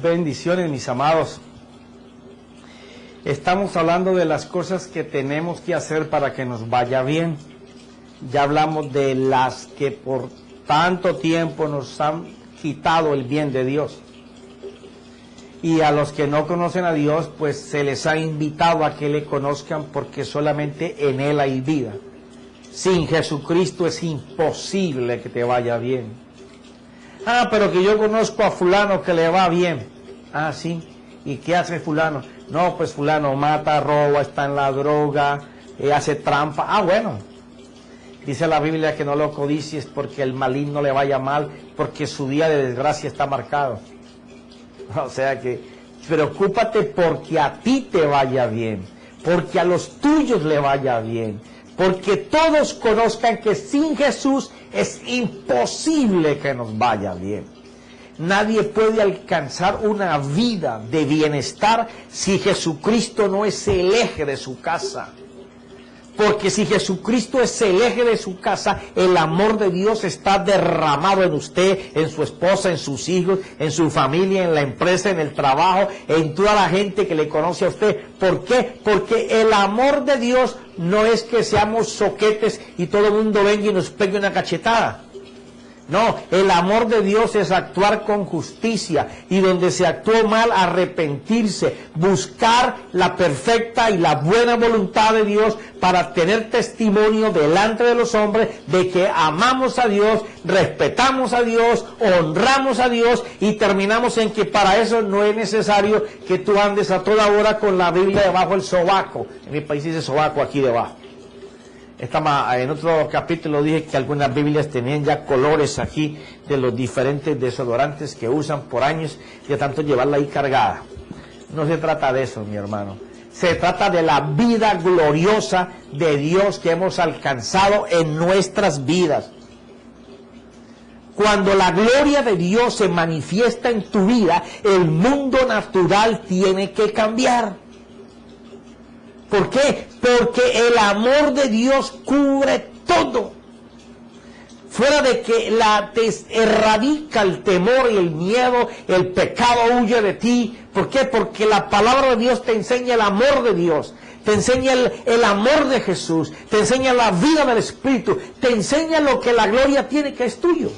Bendiciones, mis amados. Estamos hablando de las cosas que tenemos que hacer para que nos vaya bien. Ya hablamos de las que por tanto tiempo nos han quitado el bien de Dios. Y a los que no conocen a Dios, pues se les ha invitado a que le conozcan, porque solamente en Él hay vida. Sin Jesucristo es imposible que te vaya bien. Ah, pero que yo conozco a fulano que le va bien. Ah, sí. ¿Y qué hace fulano? No, pues fulano mata, roba, está en la droga, hace trampa. Ah, bueno. Dice la Biblia que no lo codicies porque el maligno le vaya mal, porque su día de desgracia está marcado. O sea que preocúpate porque a ti te vaya bien, porque a los tuyos le vaya bien, porque todos conozcan que sin Jesús es imposible que nos vaya bien. Nadie puede alcanzar una vida de bienestar si Jesucristo no es el eje de su casa. Porque si Jesucristo es el eje de su casa, el amor de Dios está derramado en usted, en su esposa, en sus hijos, en su familia, en la empresa, en el trabajo, en toda la gente que le conoce a usted. ¿Por qué? Porque el amor de Dios no es que seamos soquetes y todo el mundo venga y nos pegue una cachetada. No, el amor de Dios es actuar con justicia, y donde se actuó mal, arrepentirse, buscar la perfecta y la buena voluntad de Dios para tener testimonio delante de los hombres de que amamos a Dios, respetamos a Dios, honramos a Dios, y terminamos en que para eso no es necesario que tú andes a toda hora con la Biblia debajo del sobaco. En mi país dice sobaco aquí debajo. En otro capítulo dije que algunas Biblias tenían ya colores aquí de los diferentes desodorantes que usan por años, de tanto llevarla ahí cargada. No se trata de eso, mi hermano. Se trata de la vida gloriosa de Dios que hemos alcanzado en nuestras vidas. Cuando la gloria de Dios se manifiesta en tu vida, el mundo natural tiene que cambiar. ¿Por qué? Porque el amor de Dios cubre todo. Fuera de que te erradica el temor y el miedo, el pecado huye de ti. ¿Por qué? Porque la palabra de Dios te enseña el amor de Dios, te enseña el amor de Jesús, te enseña la vida del Espíritu, te enseña lo que la gloria tiene, que es tuyo.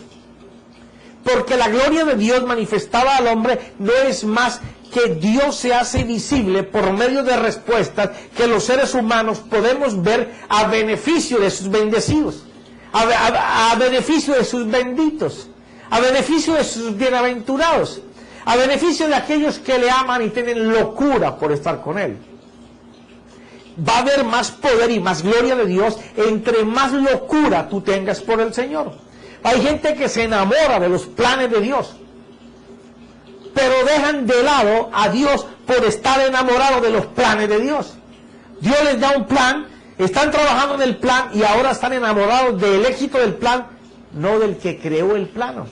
Porque la gloria de Dios manifestada al hombre no es más que Dios se hace visible por medio de respuestas que los seres humanos podemos ver a beneficio de sus bendecidos, a beneficio de sus benditos, a beneficio de sus bienaventurados, a beneficio de aquellos que le aman y tienen locura por estar con Él. Va a haber más poder y más gloria de Dios entre más locura tú tengas por el Señor. Hay gente que se enamora de los planes de Dios, pero dejan de lado a Dios por estar enamorados de los planes de Dios. Dios les da un plan, están trabajando en el plan y ahora están enamorados del éxito del plan, no del que creó el plano.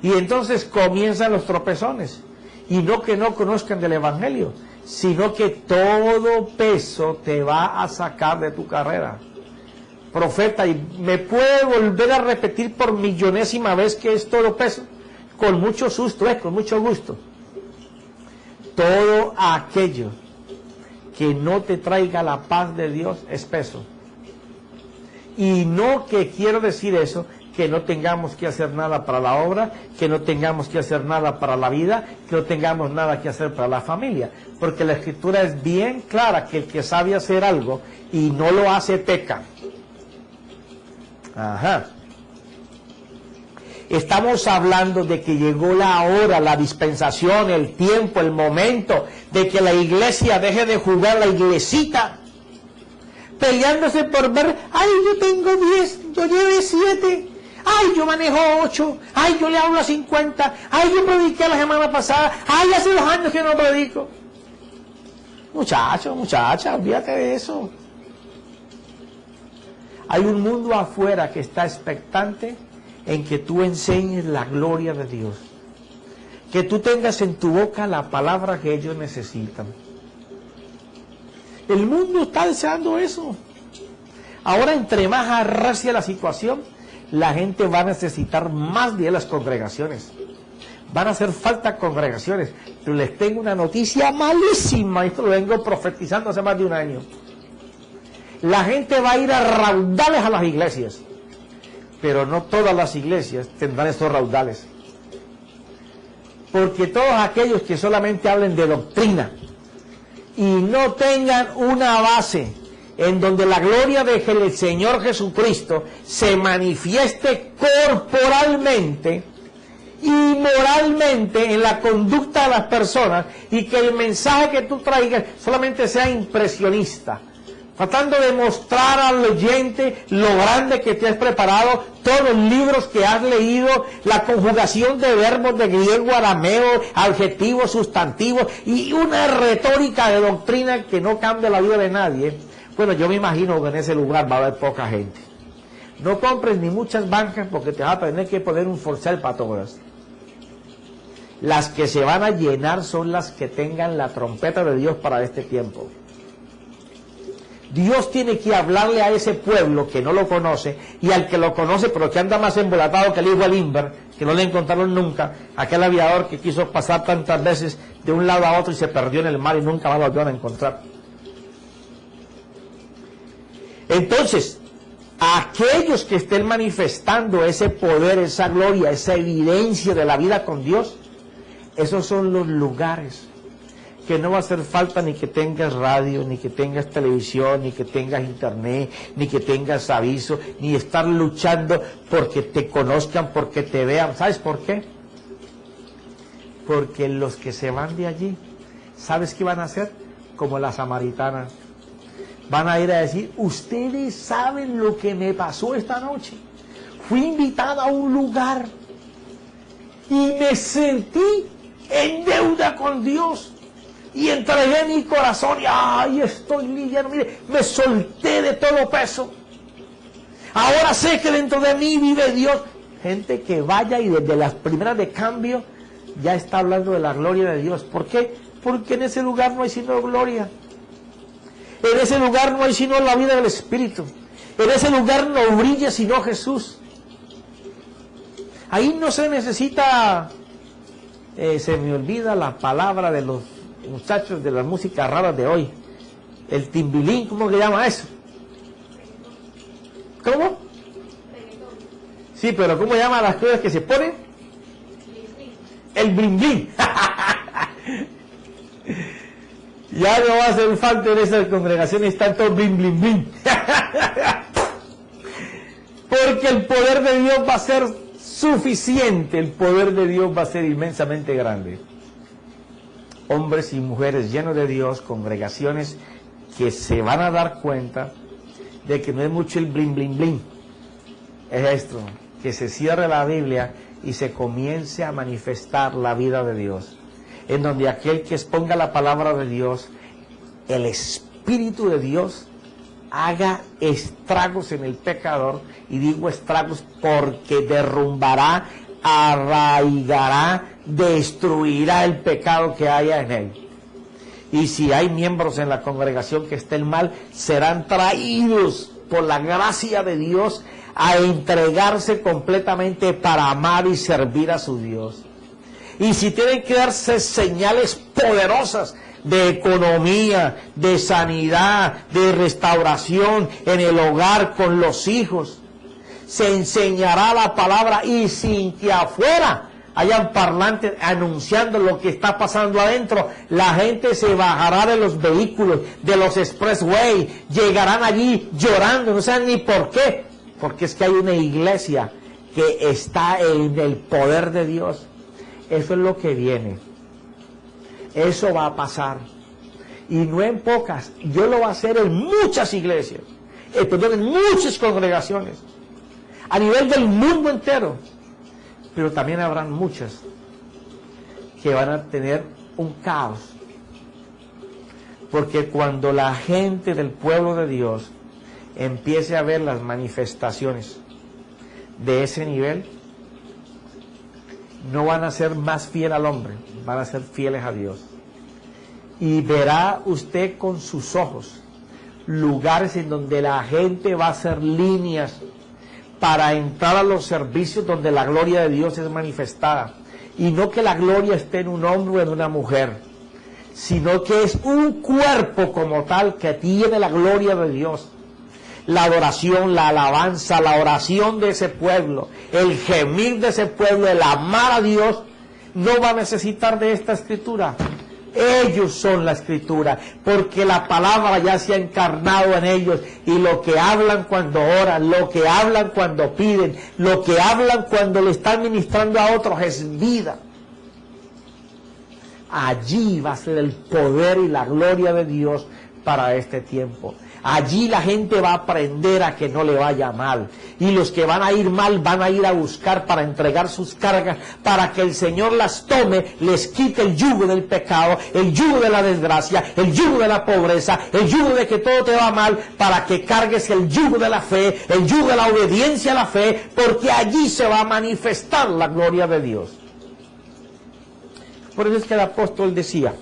Y entonces comienzan los tropezones. Y no que no conozcan del Evangelio, sino que todo peso te va a sacar de tu carrera. Profeta, ¿y me puede volver a repetir por millonésima vez que es todo peso? Con mucho susto, con mucho gusto. Todo aquello que no te traiga la paz de Dios es peso. Y no que quiero decir eso, que no tengamos que hacer nada para la obra, que no tengamos que hacer nada para la vida, que no tengamos nada que hacer para la familia. Porque la Escritura es bien clara que el que sabe hacer algo y no lo hace peca. Ajá. Estamos hablando de que llegó la hora, la dispensación, el tiempo, el momento de que la iglesia deje de jugar la iglesita, peleándose por ver, ay, yo tengo 10, yo llevé 7, ay, yo manejo 8, ay, yo le hablo a 50, ay, yo prediqué la semana pasada, ay, hace 2 años que no predico. Muchacho, muchacha, olvídate de eso. Hay un mundo afuera que está expectante en que tú enseñes la gloria de Dios, que tú tengas en tu boca la palabra que ellos necesitan. El mundo está deseando eso. Ahora, entre más arrecia la situación, la gente va a necesitar más de las congregaciones, Van a hacer falta congregaciones, pero les tengo una noticia malísima, esto lo vengo profetizando hace más de un año. La gente va a ir a raudales a las iglesias, pero no todas las iglesias tendrán esos raudales. Porque todos aquellos que solamente hablen de doctrina y no tengan una base en donde la gloria del Señor Jesucristo se manifieste corporalmente y moralmente en la conducta de las personas, y que el mensaje que tú traigas solamente sea impresionista, tratando de mostrar al oyente lo grande que te has preparado, todos los libros que has leído, la conjugación de verbos de griego, arameo, adjetivos, sustantivos, y una retórica de doctrina que no cambia la vida de nadie. Bueno, yo me imagino que en ese lugar va a haber poca gente. No compres ni muchas bancas, porque te vas a tener que poner un forcel para todas. Las que se van a llenar son las que tengan la trompeta de Dios para este tiempo. Dios tiene que hablarle a ese pueblo que no lo conoce, y al que lo conoce pero que anda más embolatado que el hijo de Limber, que no le encontraron nunca, aquel aviador que quiso pasar tantas veces de un lado a otro y se perdió en el mar y nunca más lo volvieron a encontrar. Entonces, aquellos que estén manifestando ese poder, esa gloria, esa evidencia de la vida con Dios, esos son los lugares que no va a hacer falta ni que tengas radio, ni que tengas televisión, ni que tengas internet, ni que tengas aviso, ni estar luchando porque te conozcan, porque te vean. ¿Sabes por qué? Porque los que se van de allí, ¿sabes qué van a hacer? Como la samaritana. Van a ir a decir: ustedes saben lo que me pasó esta noche. Fui invitada a un lugar y me sentí en deuda con Dios, y entregué mi corazón y ¡ay, estoy liviano! Mire, me solté de todo peso. Ahora sé que dentro de mí vive Dios. Gente que vaya y desde las primeras de cambio ya está hablando de la gloria de Dios. ¿Por qué? Porque en ese lugar no hay sino gloria. En ese lugar no hay sino la vida del Espíritu. En ese lugar no brilla sino Jesús. Ahí no se necesita... se me olvida la palabra de los muchachos de la música rara de hoy. El timbilín, ¿cómo se llama eso? ¿Cómo? Sí, pero ¿cómo llaman las cosas que se ponen? El blin blin. Ya no va a hacer falta en esas congregaciones tanto blin blin blin. Porque el poder de Dios va a ser suficiente, el poder de Dios va a ser inmensamente grande. Hombres y mujeres llenos de Dios, congregaciones que se van a dar cuenta de que no es mucho el blin blin blin. Es esto, que se cierre la Biblia y se comience a manifestar la vida de Dios, en donde aquel que exponga la palabra de Dios, el Espíritu de Dios haga estragos en el pecador, y digo estragos porque derrumbará, arraigará, destruirá el pecado que haya en él. Y si hay miembros en la congregación que estén mal, serán traídos por la gracia de Dios a entregarse completamente para amar y servir a su Dios. Y si tienen que darse señales poderosas de economía, de sanidad, de restauración en el hogar, con los hijos, se enseñará la palabra, y sin que afuera hayan parlantes anunciando lo que está pasando adentro, la gente se bajará de los vehículos, de los expressway, llegarán allí llorando, no saben ni por qué, porque es que hay una iglesia que está en el poder de Dios. Eso es lo que viene. Eso va a pasar. Y no en pocas. Dios lo va a hacer en muchas iglesias. En muchas congregaciones. A nivel del mundo entero. Pero también habrán muchas que van a tener un caos. Porque cuando la gente del pueblo de Dios empiece a ver las manifestaciones de ese nivel, no van a ser más fieles al hombre, van a ser fieles a Dios. Y verá usted con sus ojos lugares en donde la gente va a hacer líneas para entrar a los servicios donde la gloria de Dios es manifestada. Y no que la gloria esté en un hombre o en una mujer, sino que es un cuerpo como tal que tiene la gloria de Dios. La adoración, la alabanza, la oración de ese pueblo, el gemir de ese pueblo, el amar a Dios, no va a necesitar de esta escritura. Ellos son la escritura, porque la palabra ya se ha encarnado en ellos, y lo que hablan cuando oran, lo que hablan cuando piden, lo que hablan cuando le están ministrando a otros es vida. Allí va a ser el poder y la gloria de Dios para este tiempo. Allí la gente va a aprender a que no le vaya mal. Y los que van a ir mal van a ir a buscar para entregar sus cargas, para que el Señor las tome, les quite el yugo del pecado, el yugo de la desgracia, el yugo de la pobreza, el yugo de que todo te va mal, para que cargues el yugo de la fe, el yugo de la obediencia a la fe, porque allí se va a manifestar la gloria de Dios. Por eso es que el apóstol decía: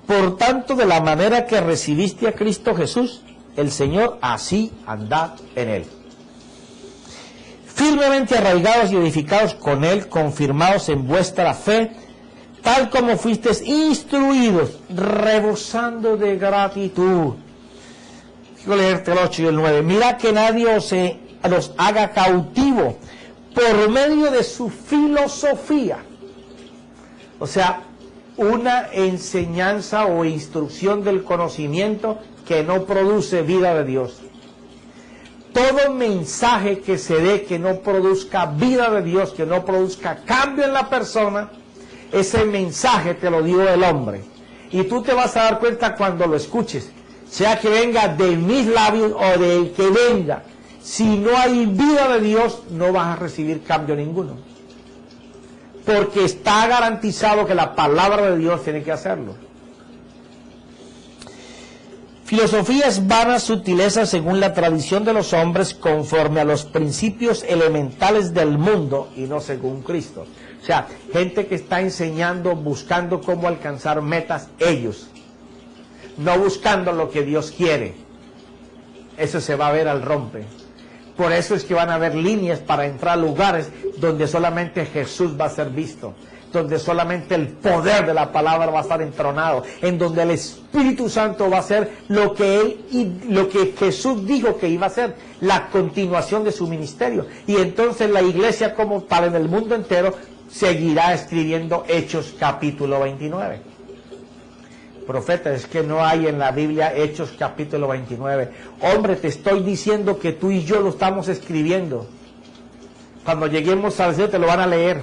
por tanto, de la manera que recibiste a Cristo Jesús, el Señor, así andad en Él. Firmemente arraigados y edificados con Él, confirmados en vuestra fe, tal como fuisteis instruidos, rebosando de gratitud. Quiero leerte el 8 y el 9. Mira que nadie los haga cautivo por medio de su filosofía. O sea, una enseñanza o instrucción del conocimiento que no produce vida de Dios. Todo mensaje que se dé que no produzca vida de Dios, que no produzca cambio en la persona, ese mensaje te lo dio el hombre. Y tú te vas a dar cuenta cuando lo escuches, sea que venga de mis labios o del que venga. Si no hay vida de Dios, no vas a recibir cambio ninguno. Porque está garantizado que la palabra de Dios tiene que hacerlo. Filosofías vanas, sutilezas según la tradición de los hombres, conforme a los principios elementales del mundo y no según Cristo. O sea, gente que está enseñando, buscando cómo alcanzar metas ellos, no buscando lo que Dios quiere. Eso se va a ver al rompe. Por eso es que van a haber líneas para entrar a lugares donde solamente Jesús va a ser visto, donde solamente el poder de la palabra va a estar entronado, en donde el Espíritu Santo va a ser lo que Jesús dijo que iba a ser, la continuación de su ministerio. Y entonces la iglesia como tal en el mundo entero seguirá escribiendo Hechos capítulo 29. Profeta, es que no hay en la Biblia Hechos capítulo 29. Hombre, te estoy diciendo que tú y yo lo estamos escribiendo. Cuando lleguemos al cielo te lo van a leer.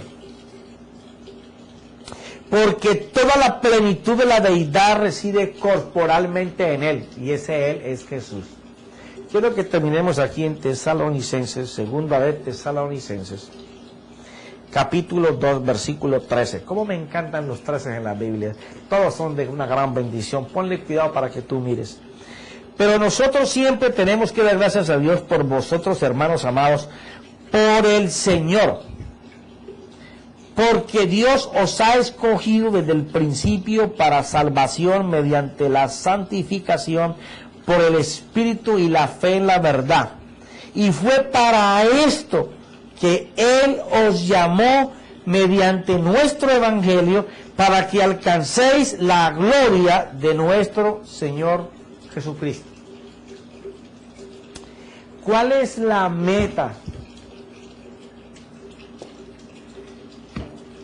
Porque toda la plenitud de la deidad reside corporalmente en Él. Y ese Él es Jesús. Quiero que terminemos aquí en Tesalonicenses, segunda de Tesalonicenses, capítulo 2, versículo 13. ¿Cómo me encantan los 13 en la Biblia? Todos son de una gran bendición. Ponle cuidado para que tú mires. Pero nosotros siempre tenemos que dar gracias a Dios por vosotros, hermanos amados, por el Señor. Porque Dios os ha escogido desde el principio para salvación mediante la santificación por el Espíritu y la fe en la verdad. Y fue para esto que Él os llamó mediante nuestro Evangelio, para que alcancéis la gloria de nuestro Señor Jesucristo. ¿Cuál es la meta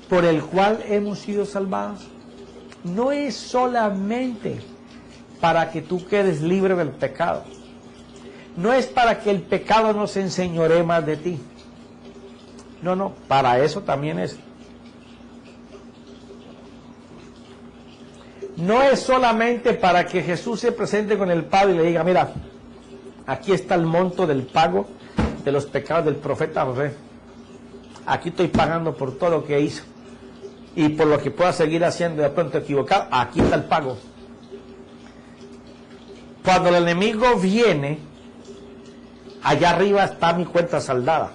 por el cual hemos sido salvados? No es solamente para que tú quedes libre del pecado. No es para que el pecado no se enseñoree más de ti. No, para eso también es. No es solamente para que Jesús se presente con el Padre y le diga: mira, aquí está el monto del pago de los pecados del profeta José. Aquí estoy pagando por todo lo que hizo. Y por lo que pueda seguir haciendo de pronto equivocado, aquí está el pago. Cuando el enemigo viene, allá arriba está mi cuenta saldada.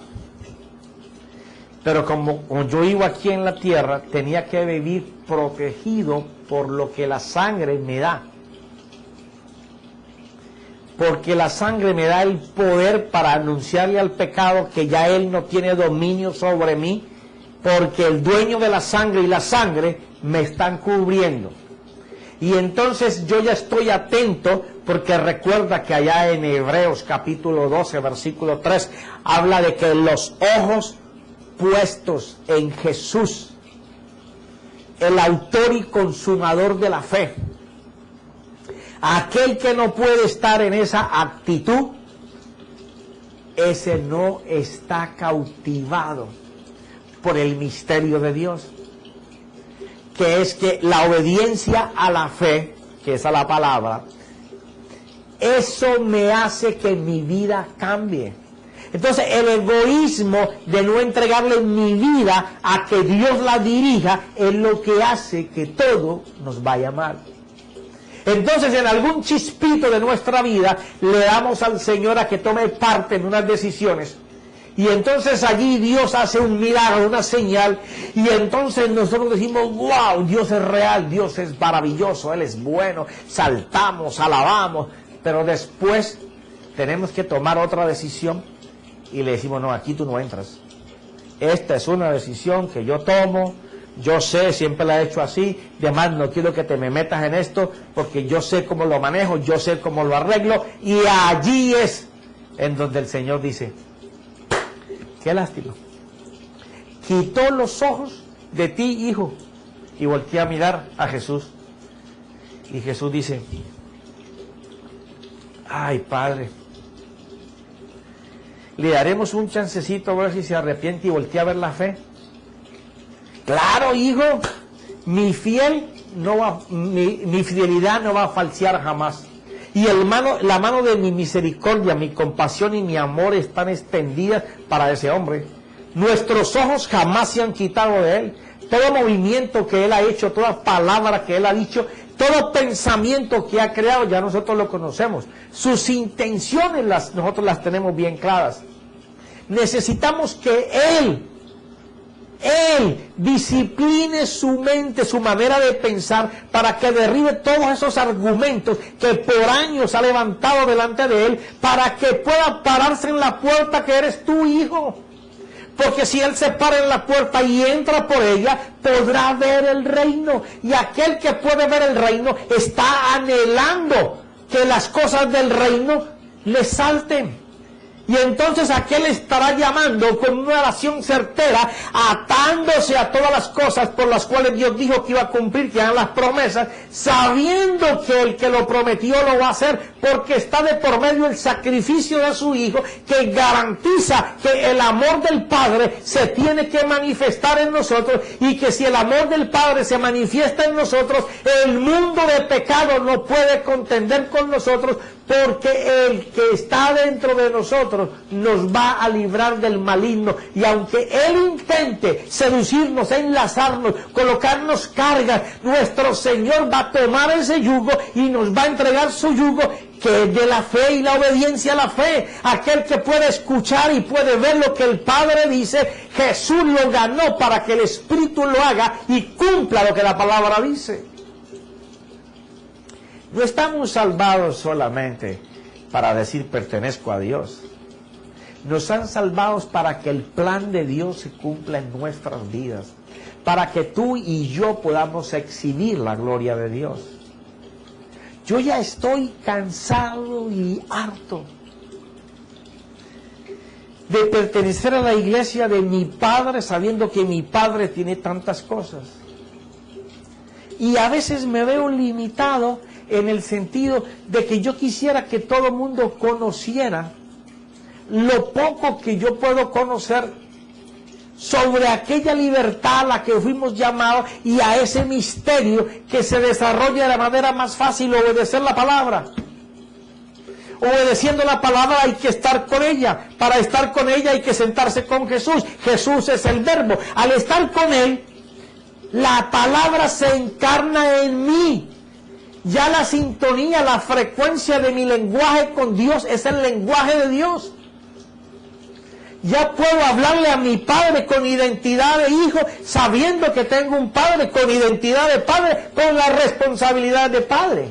Pero como yo vivo aquí en la tierra, tenía que vivir protegido por lo que la sangre me da. porque la sangre me da el poder para anunciarle al pecado que ya él no tiene dominio sobre mí, porque el dueño de la sangre y la sangre me están cubriendo. Y entonces yo ya estoy atento, porque recuerda que allá en Hebreos capítulo 12, versículo 3, habla de que los ojos puestos en Jesús, el autor y consumador de la fe, aquel que no puede estar en esa actitud, ese no está cautivado por el misterio de Dios, que es que la obediencia a la fe, que es a la palabra, eso me hace que mi vida cambie. Entonces el egoísmo de no entregarle mi vida a que Dios la dirija es lo que hace que todo nos vaya mal. Entonces en algún chispito de nuestra vida le damos al Señor a que tome parte en unas decisiones, y entonces allí Dios hace un milagro, una señal, y entonces nosotros decimos, wow, Dios es real, Dios es maravilloso, Él es bueno, saltamos, alabamos, pero después tenemos que tomar otra decisión y le decimos, no, aquí tú no entras. Esta es una decisión que yo tomo, yo sé, siempre la he hecho así, además no quiero que te me metas en esto, porque yo sé cómo lo manejo, yo sé cómo lo arreglo, y allí es en donde el Señor dice, qué lástima, quitó los ojos de ti, hijo, y volteé a mirar a Jesús, y Jesús dice, ay, Padre, le daremos un chancecito a ver si se arrepiente y voltea a ver la fe. Claro, hijo, mi fidelidad no va a falsear jamás. Y la mano de mi misericordia, mi compasión y mi amor están extendidas para ese hombre. Nuestros ojos jamás se han quitado de él. Todo movimiento que él ha hecho, toda palabra que él ha dicho, todo pensamiento que ha creado, ya nosotros lo conocemos. Sus intenciones nosotros las tenemos bien claras. Necesitamos que Él discipline su mente, su manera de pensar, para que derribe todos esos argumentos que por años ha levantado delante de Él, para que pueda pararse en la puerta que eres tú, hijo. Porque si Él se para en la puerta y entra por ella, podrá ver el reino. Y aquel que puede ver el reino está anhelando que las cosas del reino le salten. Y entonces aquel estará llamando con una oración certera, atándose a todas las cosas por las cuales Dios dijo que iba a cumplir, que eran las promesas, sabiendo que el que lo prometió lo va a hacer, porque está de por medio el sacrificio de su Hijo, que garantiza que el amor del Padre se tiene que manifestar en nosotros, y que si el amor del Padre se manifiesta en nosotros, el mundo de pecado no puede contender con nosotros, porque el que está dentro de nosotros nos va a librar del maligno. Y aunque Él intente seducirnos, enlazarnos, colocarnos cargas, nuestro Señor va a tomar ese yugo y nos va a entregar su yugo, que es de la fe y la obediencia a la fe. Aquel que puede escuchar y puede ver lo que el Padre dice, Jesús lo ganó para que el Espíritu lo haga y cumpla lo que la palabra dice. No estamos salvados solamente para decir pertenezco a Dios. Nos han salvado para que el plan de Dios se cumpla en nuestras vidas, para que tú y yo podamos exhibir la gloria de Dios. Yo ya estoy cansado y harto de pertenecer a la iglesia de mi padre, sabiendo que mi padre tiene tantas cosas. Y a veces me veo limitado en el sentido de que yo quisiera que todo el mundo conociera lo poco que yo puedo conocer sobre aquella libertad a la que fuimos llamados y a ese misterio que se desarrolla de la manera más fácil, obedecer la palabra. Obedeciendo la palabra hay que estar con ella. Para estar con ella hay que sentarse con Jesús. Jesús es el verbo. Al estar con Él, la palabra se encarna en mí. Ya la sintonía, la frecuencia de mi lenguaje con Dios es el lenguaje de Dios. Ya puedo hablarle a mi padre con identidad de hijo, sabiendo que tengo un padre con identidad de padre, con la responsabilidad de padre.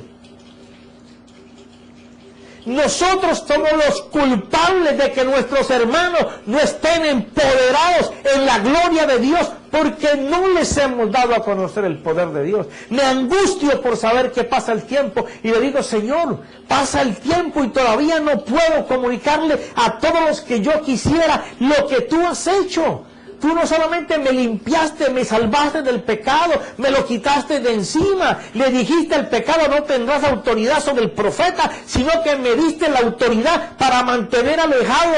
Nosotros somos los culpables de que nuestros hermanos no estén empoderados en la gloria de Dios, porque no les hemos dado a conocer el poder de Dios. Me angustio por saber que pasa el tiempo y le digo, Señor, pasa el tiempo y todavía no puedo comunicarle a todos los que yo quisiera lo que tú has hecho. Tú no solamente me limpiaste, me salvaste del pecado, me lo quitaste de encima. Le dijiste el pecado no tendrás autoridad sobre el profeta, sino que me diste la autoridad para mantener alejado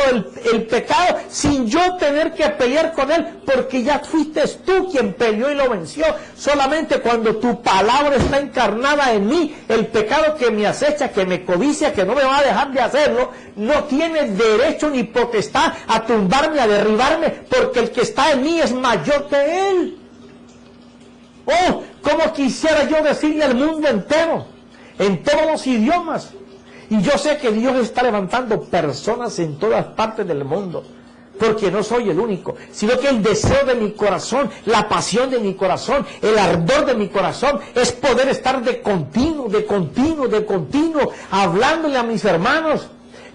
el pecado sin yo tener que pelear con él, porque ya fuiste tú quien peleó y lo venció. Solamente cuando tu palabra está encarnada en mí, el pecado que me acecha, que me codicia, que no me va a dejar de hacerlo, no tiene derecho ni potestad a tumbarme, a derribarme, porque el que está en mí es mayor que él. Oh, cómo quisiera yo decirle al mundo entero, en todos los idiomas. Y yo sé que Dios está levantando personas en todas partes del mundo, porque no soy el único, sino que el deseo de mi corazón, la pasión de mi corazón, el ardor de mi corazón es poder estar de continuo, hablándole a mis hermanos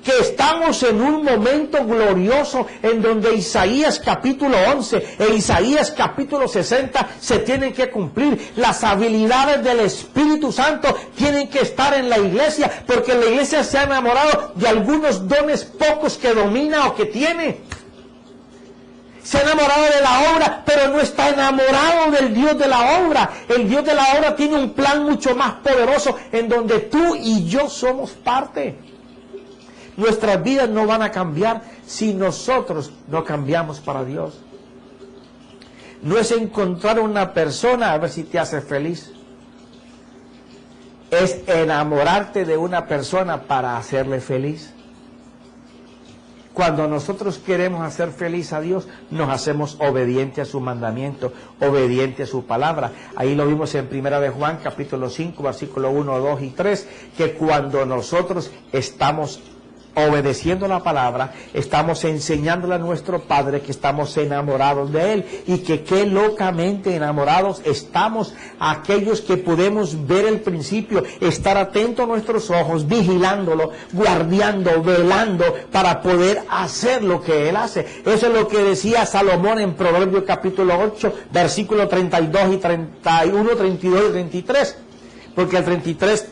que estamos en un momento glorioso en donde Isaías capítulo 11 e Isaías capítulo 60 se tienen que cumplir. Las habilidades del Espíritu Santo tienen que estar en la iglesia, porque la iglesia se ha enamorado de algunos dones pocos que domina o que tiene. Se ha enamorado de la obra, pero no está enamorado del Dios de la obra. El Dios de la obra tiene un plan mucho más poderoso en donde tú y yo somos parte. Nuestras vidas no van a cambiar si nosotros no cambiamos para Dios. No es encontrar una persona a ver si te hace feliz. Es enamorarte de una persona para hacerle feliz. Cuando nosotros queremos hacer feliz a Dios, nos hacemos obedientes a su mandamiento, obedientes a su palabra. Ahí lo vimos en 1 de Juan, capítulo 5, versículo 1, 2 y 3, que cuando nosotros estamos obedeciendo la palabra, estamos enseñándole a nuestro Padre que estamos enamorados de Él, y que qué locamente enamorados estamos aquellos que podemos ver el principio, estar atentos a nuestros ojos, vigilándolo, guardiando, velando, para poder hacer lo que Él hace. Eso es lo que decía Salomón en Proverbios capítulo 8, versículos 32 y 31, 32 y 33, porque el 33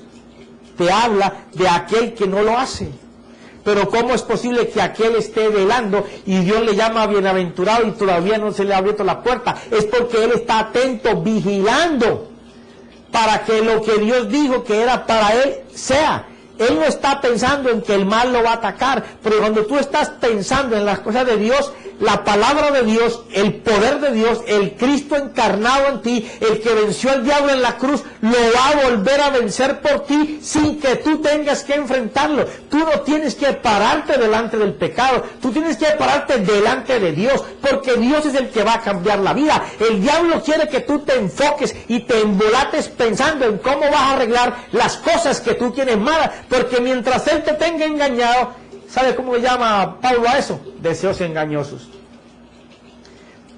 te habla de aquel que no lo hace. Pero ¿cómo es posible que aquel esté velando y Dios le llama bienaventurado y todavía no se le ha abierto la puerta? Es porque él está atento, vigilando, para que lo que Dios dijo que era para él sea. Él no está pensando en que el mal lo va a atacar, pero cuando tú estás pensando en las cosas de Dios, la palabra de Dios, el poder de Dios, el Cristo encarnado en ti, el que venció al diablo en la cruz, lo va a volver a vencer por ti sin que tú tengas que enfrentarlo. Tú no tienes que pararte delante del pecado, tú tienes que pararte delante de Dios, porque Dios es el que va a cambiar la vida. El diablo quiere que tú te enfoques y te embolates pensando en cómo vas a arreglar las cosas que tú tienes malas, porque mientras él te tenga engañado, ¿sabe cómo le llama Pablo a eso? Deseos engañosos.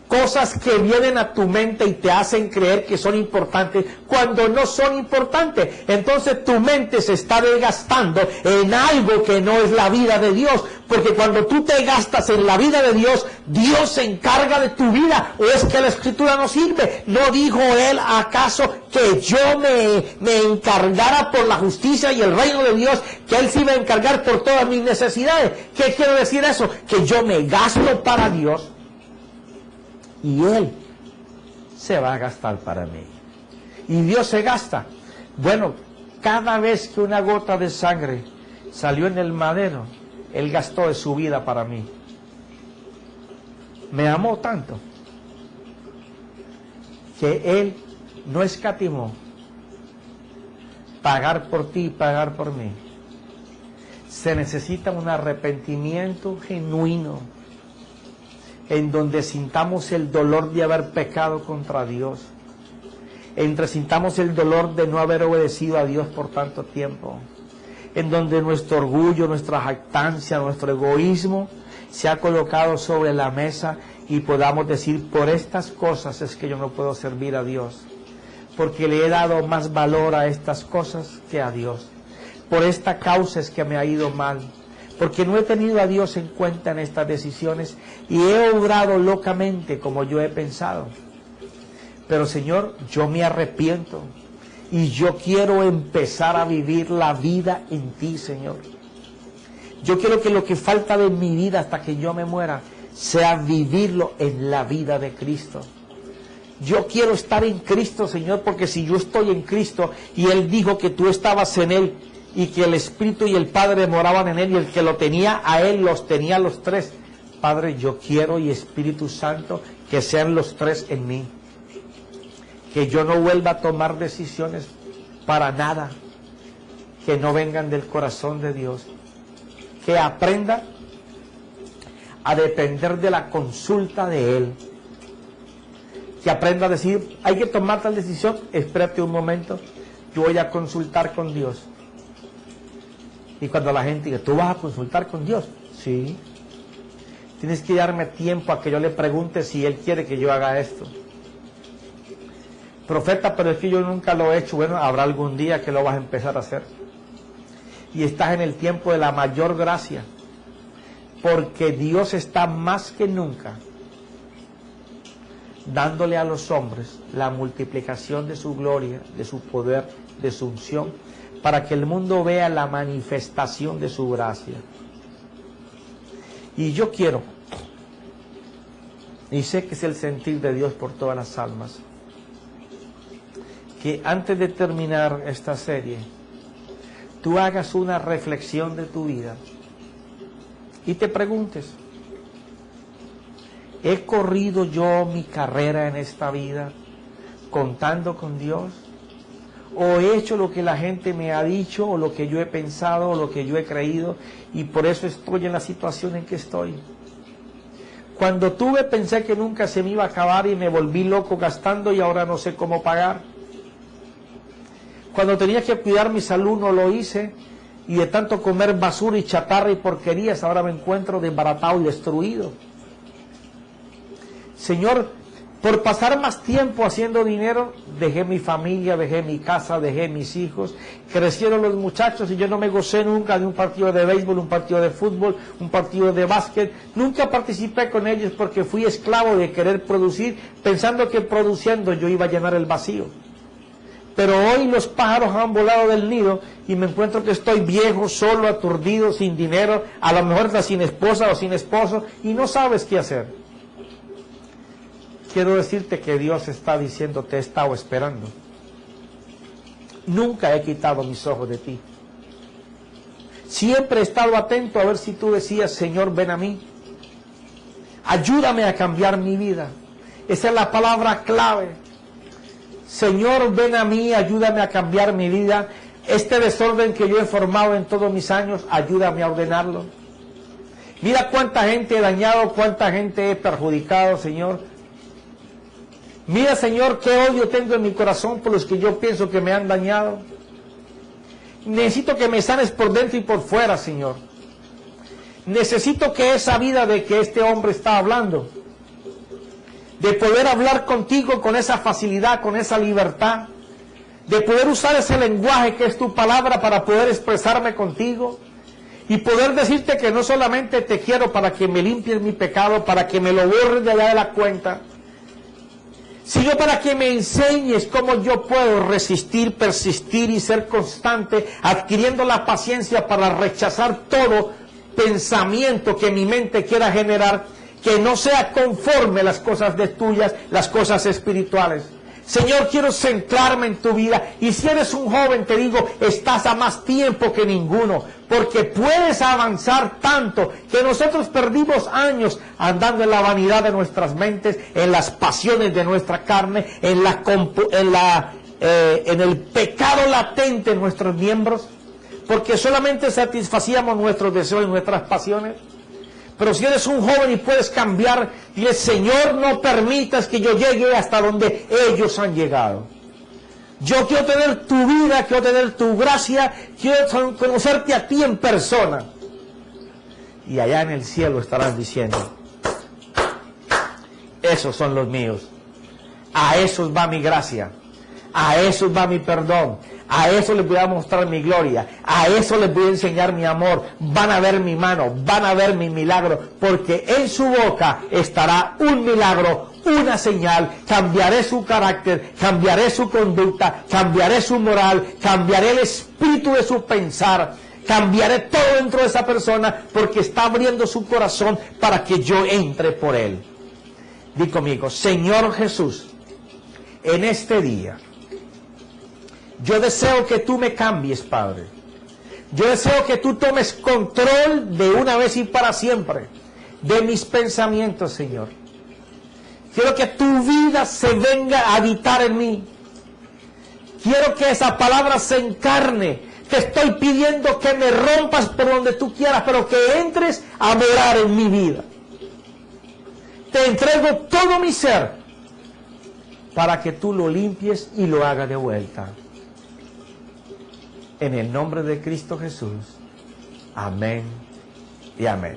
Cosas que vienen a tu mente y te hacen creer que son importantes cuando no son importantes. Entonces tu mente se está desgastando en algo que no es la vida de Dios. Porque cuando tú te gastas en la vida de Dios, Dios se encarga de tu vida. ¿O es que la Escritura no sirve? ¿No dijo Él acaso que yo me encargara por la justicia y el reino de Dios, que Él se iba a encargar por todas mis necesidades? ¿Qué quiere decir eso? Que yo me gasto para Dios y Él se va a gastar para mí. Y Dios se gasta. Bueno, cada vez que una gota de sangre salió en el madero, Él gastó de su vida para mí. Me amó tanto que Él no escatimó pagar por ti y pagar por mí. Se necesita un arrepentimiento genuino, en donde sintamos el dolor de haber pecado contra Dios, en donde sintamos el dolor de no haber obedecido a Dios por tanto tiempo, en donde nuestro orgullo, nuestra jactancia, nuestro egoísmo se ha colocado sobre la mesa y podamos decir, por estas cosas es que yo no puedo servir a Dios, porque le he dado más valor a estas cosas que a Dios. por esta causa es que me ha ido mal, porque no he tenido a Dios en cuenta en estas decisiones y he obrado locamente como yo he pensado. Pero Señor, yo me arrepiento y yo quiero empezar a vivir la vida en ti, Señor. Yo quiero que lo que falta de mi vida hasta que yo me muera sea vivirlo en la vida de Cristo. Yo quiero estar en Cristo, Señor, porque si yo estoy en Cristo y Él dijo que tú estabas en Él y que el Espíritu y el Padre moraban en Él y el que lo tenía a Él los tenía los tres. Padre, yo quiero y Espíritu Santo que sean los tres en mí. Que yo no vuelva a tomar decisiones para nada que no vengan del corazón de Dios. Que aprenda a depender de la consulta de Él. Que aprenda a decir, hay que tomar tal decisión, espérate un momento, yo voy a consultar con Dios. Y cuando la gente dice, ¿tú vas a consultar con Dios? Sí. Tienes que darme tiempo a que yo le pregunte si Él quiere que yo haga esto. Profeta, pero es que yo nunca lo he hecho. Bueno, habrá algún día que lo vas a empezar a hacer. Y estás en el tiempo de la mayor gracia, porque Dios está más que nunca dándole a los hombres la multiplicación de su gloria, de su poder, de su unción, para que el mundo vea la manifestación de su gracia. Y yo quiero, y sé que es el sentir de Dios por todas las almas, que antes de terminar esta serie, tú hagas una reflexión de tu vida y te preguntes, ¿he corrido yo mi carrera en esta vida contando con Dios? ¿O he hecho lo que la gente me ha dicho, o lo que yo he pensado, o lo que yo he creído, y por eso estoy en la situación en que estoy? Cuando tuve pensé que nunca se me iba a acabar y me volví loco gastando y ahora no sé cómo pagar. Cuando tenía que cuidar mi salud no lo hice, y de tanto comer basura y chatarra y porquerías ahora me encuentro desbaratado y destruido. Señor, por pasar más tiempo haciendo dinero, dejé mi familia, dejé mi casa, dejé mis hijos, crecieron los muchachos y yo no me gocé nunca de un partido de béisbol, un partido de fútbol, un partido de básquet, nunca participé con ellos porque fui esclavo de querer producir, pensando que produciendo yo iba a llenar el vacío. Pero hoy los pájaros han volado del nido y me encuentro que estoy viejo, solo, aturdido, sin dinero, a lo mejor está sin esposa o sin esposo y no sabes qué hacer. Quiero decirte que Dios está diciendo, te he estado esperando. Nunca he quitado mis ojos de ti. Siempre he estado atento a ver si tú decías, Señor, ven a mí. Ayúdame a cambiar mi vida. Esa es la palabra clave. Señor, ven a mí, ayúdame a cambiar mi vida. Este desorden que yo he formado en todos mis años, ayúdame a ordenarlo. Mira cuánta gente he dañado, cuánta gente he perjudicado, Señor. Mira, Señor, qué odio tengo en mi corazón por los que yo pienso que me han dañado. Necesito que me sanes por dentro y por fuera, Señor. Necesito que esa vida de que este hombre está hablando, de poder hablar contigo con esa facilidad, con esa libertad, de poder usar ese lenguaje que es tu palabra para poder expresarme contigo y poder decirte que no solamente te quiero para que me limpies mi pecado, para que me lo borres de allá de la cuenta, sino para que me enseñes cómo yo puedo resistir, persistir y ser constante, adquiriendo la paciencia para rechazar todo pensamiento que mi mente quiera generar, que no sea conforme las cosas de tuyas, las cosas espirituales. Señor, quiero centrarme en tu vida, y si eres un joven, te digo, estás a más tiempo que ninguno, porque puedes avanzar tanto, que nosotros perdimos años andando en la vanidad de nuestras mentes, en las pasiones de nuestra carne, en el pecado latente en nuestros miembros, porque solamente satisfacíamos nuestros deseos y nuestras pasiones. Pero si eres un joven y puedes cambiar, dile, Señor, no permitas que yo llegue hasta donde ellos han llegado. Yo quiero tener tu vida, quiero tener tu gracia, quiero conocerte a ti en persona. Y allá en el cielo estarás diciendo, esos son los míos. A esos va mi gracia, a esos va mi perdón, A eso les voy a mostrar mi gloria. A eso les voy a enseñar mi amor. Van a ver mi mano, van a ver mi milagro, porque en su boca estará un milagro, una señal. Cambiaré su carácter, cambiaré su conducta, cambiaré su moral, cambiaré el espíritu de su pensar, cambiaré todo dentro de esa persona, porque está abriendo su corazón para que yo entre por él. Di conmigo: Señor Jesús, en este día, yo deseo que tú me cambies, Padre. Yo deseo que tú tomes control de una vez y para siempre de mis pensamientos, Señor. Quiero que tu vida se venga a habitar en mí. Quiero que esa palabra se encarne. Te estoy pidiendo que me rompas por donde tú quieras, pero que entres a morar en mi vida. Te entrego todo mi ser para que tú lo limpies y lo hagas de vuelta. En el nombre de Cristo Jesús. Amén y amén.